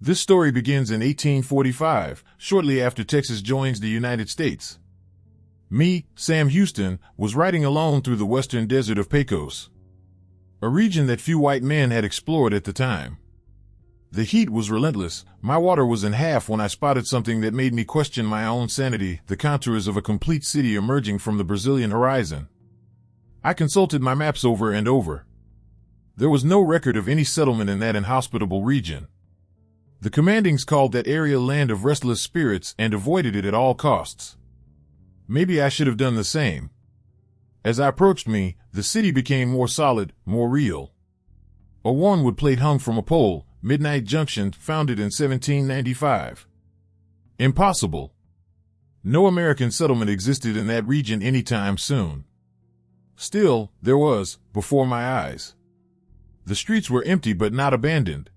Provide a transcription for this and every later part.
This story begins in 1845, shortly after Texas joins the United States. Me, Sam Houston, was riding alone through the western desert of Pecos, a region that few white men had explored at the time. The heat was relentless. My water was in half when I spotted something that made me question my own sanity, the contours of a complete city emerging from the Brazilian horizon. I consulted my maps over and over. There was no record of any settlement in that inhospitable region. The commandings called that area land of restless spirits and avoided it at all costs. Maybe I should have done the same. As I approached me, the city became more solid, more real. A worn-wood plate hung from a pole, Midnight Junction, founded in 1795. Impossible. No American settlement existed in that region anytime soon. Still, there was, before my eyes. The streets were empty but not abandoned.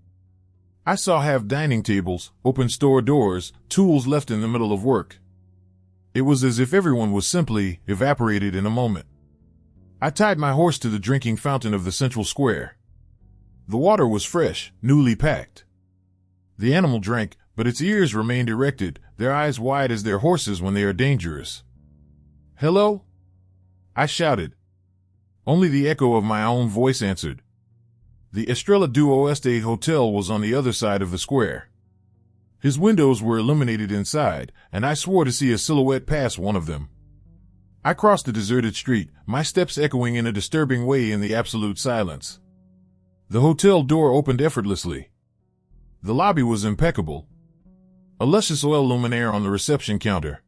I saw half dining tables, open store doors, tools left in the middle of work. It was as if everyone was simply evaporated in a moment. I tied my horse to the drinking fountain of the central square. The water was fresh, newly packed. The animal drank, but its ears remained erected, their eyes wide as their horses when they are dangerous. "Hello?" I shouted. Only the echo of my own voice answered. The Estrella do Oeste Hotel was on the other side of the square. His windows were illuminated inside, and I swore to see a silhouette pass one of them. I crossed the deserted street, my steps echoing in a disturbing way in the absolute silence. The hotel door opened effortlessly. The lobby was impeccable. A luscious oil luminaire on the reception counter.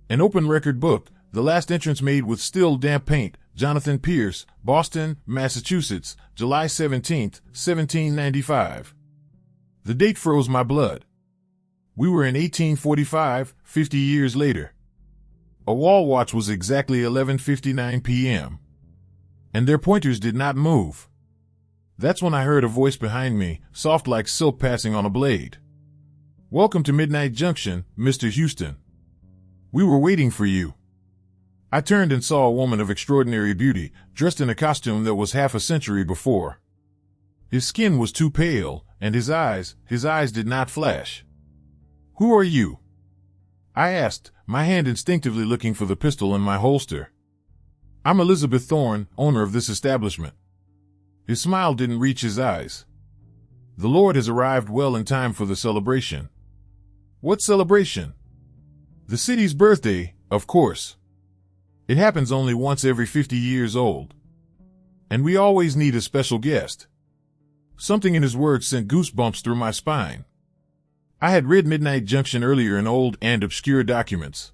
An open record book, the last entrance made with still damp paint, Jonathan Pierce, Boston, Massachusetts, July 17, 1795. The date froze my blood. We were in 1845, 50 years later. A wall watch was exactly 11:59 p.m. And their pointers did not move. That's when I heard a voice behind me, soft like silk passing on a blade. "Welcome to Midnight Junction, Mr. Houston. We were waiting for you." I turned and saw a woman of extraordinary beauty, dressed in a costume that was half a century before. His skin was too pale, and his eyes did not flash. "Who are you?" I asked, my hand instinctively looking for the pistol in my holster. "I'm Elizabeth Thorne, owner of this establishment." His smile didn't reach his eyes. "The Lord has arrived well in time for the celebration." "What celebration?" "The city's birthday, of course. It happens only once every 50 years old. And we always need a special guest." Something in his words sent goosebumps through my spine. I had read Midnight Junction earlier in old and obscure documents.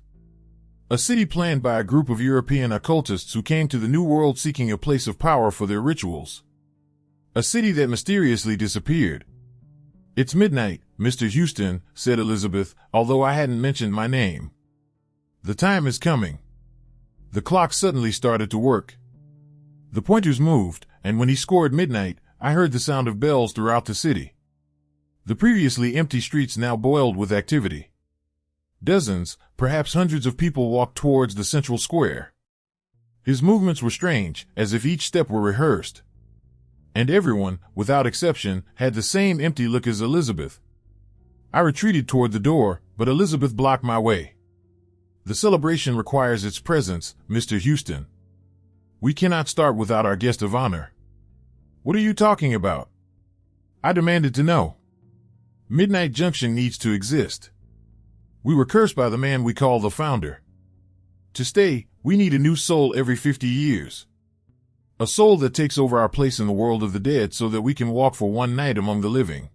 A city planned by a group of European occultists who came to the New World seeking a place of power for their rituals. A city that mysteriously disappeared. "It's midnight, Mr. Houston," said Elizabeth, although I hadn't mentioned my name. "The time is coming." The clock suddenly started to work. The pointers moved, and when he scored midnight, I heard the sound of bells throughout the city. The previously empty streets now boiled with activity. Dozens, perhaps hundreds of people walked towards the central square. His movements were strange, as if each step were rehearsed. And everyone, without exception, had the same empty look as Elizabeth. I retreated toward the door, but Elizabeth blocked my way. "The celebration requires its presence, Mr. Houston. We cannot start without our guest of honor." "What are you talking about?" I demanded to know. "Midnight Junction needs to exist. We were cursed by the man we call the founder. To stay, we need a new soul every 50 years. A soul that takes over our place in the world of the dead so that we can walk for one night among the living."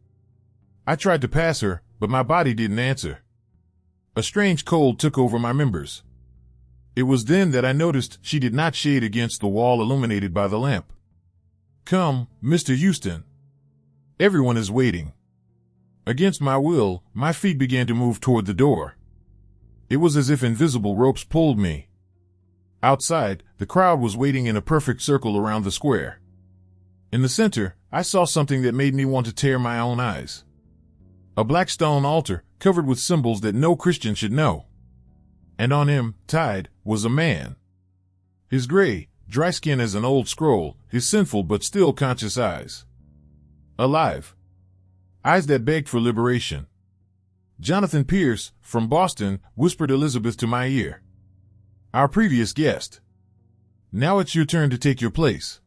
I tried to pass her, but my body didn't answer. A strange cold took over my members. It was then that I noticed she did not shade against the wall illuminated by the lamp. "Come, Mr. Houston. Everyone is waiting." Against my will, my feet began to move toward the door. It was as if invisible ropes pulled me. Outside, the crowd was waiting in a perfect circle around the square. In the center, I saw something that made me want to tear my own eyes. A black stone altar, covered with symbols that no Christian should know. And on him, tied, was a man. His gray, dry skin as an old scroll, his sinful but still conscious eyes. Alive. eyes that begged for liberation. "Jonathan Pierce, from Boston," whispered Elizabeth to my ear. "Our previous guest. Now it's your turn to take your place."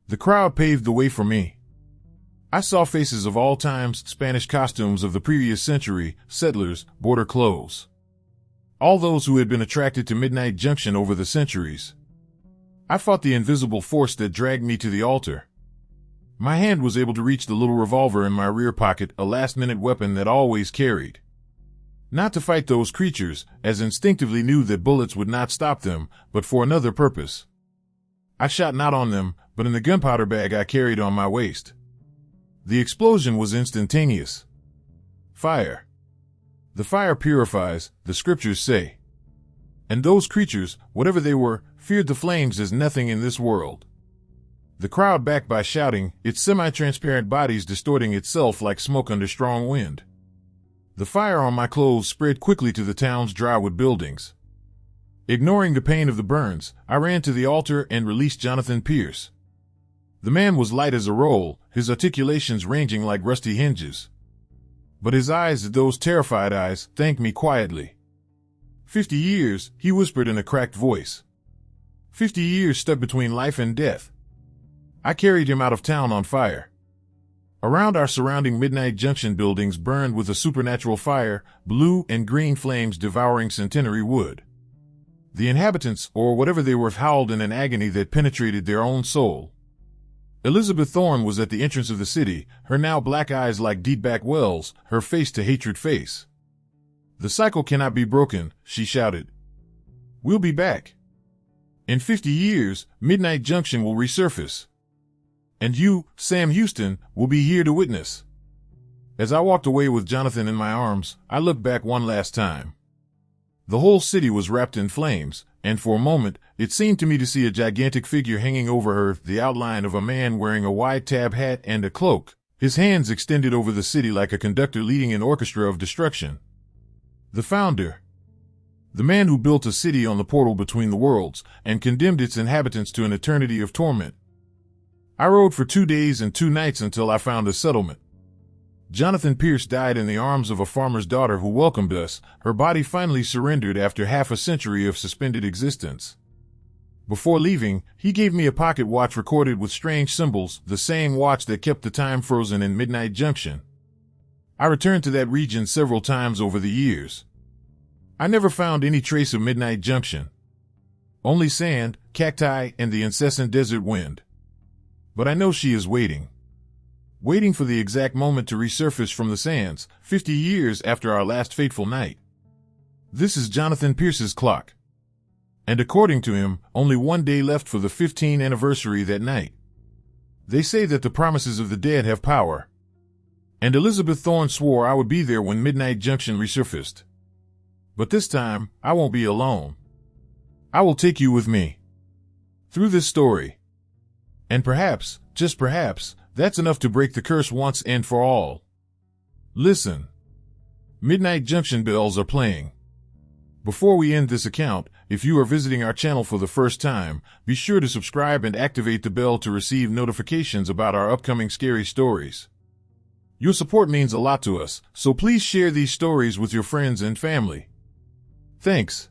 The crowd paved the way for me. I saw faces of all times, Spanish costumes of the previous century, settlers, border clothes. All those who had been attracted to Midnight Junction over the centuries. I fought the invisible force that dragged me to the altar. My hand was able to reach the little revolver in my rear pocket, a last-minute weapon that I always carried. Not to fight those creatures, as instinctively knew that bullets would not stop them, but for another purpose. I shot not on them, but in the gunpowder bag I carried on my waist. The explosion was instantaneous. Fire. The fire purifies, the scriptures say. And those creatures, whatever they were, feared the flames as nothing in this world. The crowd backed by shouting, its semi-transparent bodies distorting itself like smoke under strong wind. The fire on my clothes spread quickly to the town's drywood buildings. Ignoring the pain of the burns, I ran to the altar and released Jonathan Pierce. The man was light as a roll, his articulations ranging like rusty hinges. But his eyes, those terrified eyes, thanked me quietly. 50 years, he whispered in a cracked voice. 50 years stuck between life and death. I carried him out of town on fire. Around our surrounding Midnight Junction buildings burned with a supernatural fire, blue and green flames devouring centenary wood. The inhabitants, or whatever they were, howled in an agony that penetrated their own soul. Elizabeth Thorne was at the entrance of the city, her now black eyes like deep-back wells, her face to hatred face. "The cycle cannot be broken," she shouted. "We'll be back. In 50 years, Midnight Junction will resurface. And you, Sam Houston, will be here to witness." As I walked away with Jonathan in my arms, I looked back one last time. The whole city was wrapped in flames, and for a moment, it seemed to me to see a gigantic figure hanging over her, the outline of a man wearing a wide tab hat and a cloak, his hands extended over the city like a conductor leading an orchestra of destruction. The founder. The man who built a city on the portal between the worlds and condemned its inhabitants to an eternity of torment. I rode for 2 days and 2 nights until I found a settlement. Jonathan Pierce died in the arms of a farmer's daughter who welcomed us, her body finally surrendered after half a century of suspended existence. Before leaving, he gave me a pocket watch recorded with strange symbols, the same watch that kept the time frozen in Midnight Junction. I returned to that region several times over the years. I never found any trace of Midnight Junction. Only sand, cacti, and the incessant desert wind. But I know she is waiting. Waiting for the exact moment to resurface from the sands, 50 years after our last fateful night. This is Jonathan Pierce's clock. And according to him, only 1 day left for the 15th anniversary that night. They say that the promises of the dead have power. And Elizabeth Thorne swore I would be there when Midnight Junction resurfaced. But this time, I won't be alone. I will take you with me. Through this story. And perhaps, just perhaps, that's enough to break the curse once and for all. Listen. Midnight Junction bells are playing. Before we end this account, if you are visiting our channel for the first time, be sure to subscribe and activate the bell to receive notifications about our upcoming scary stories. Your support means a lot to us, so please share these stories with your friends and family. Thanks.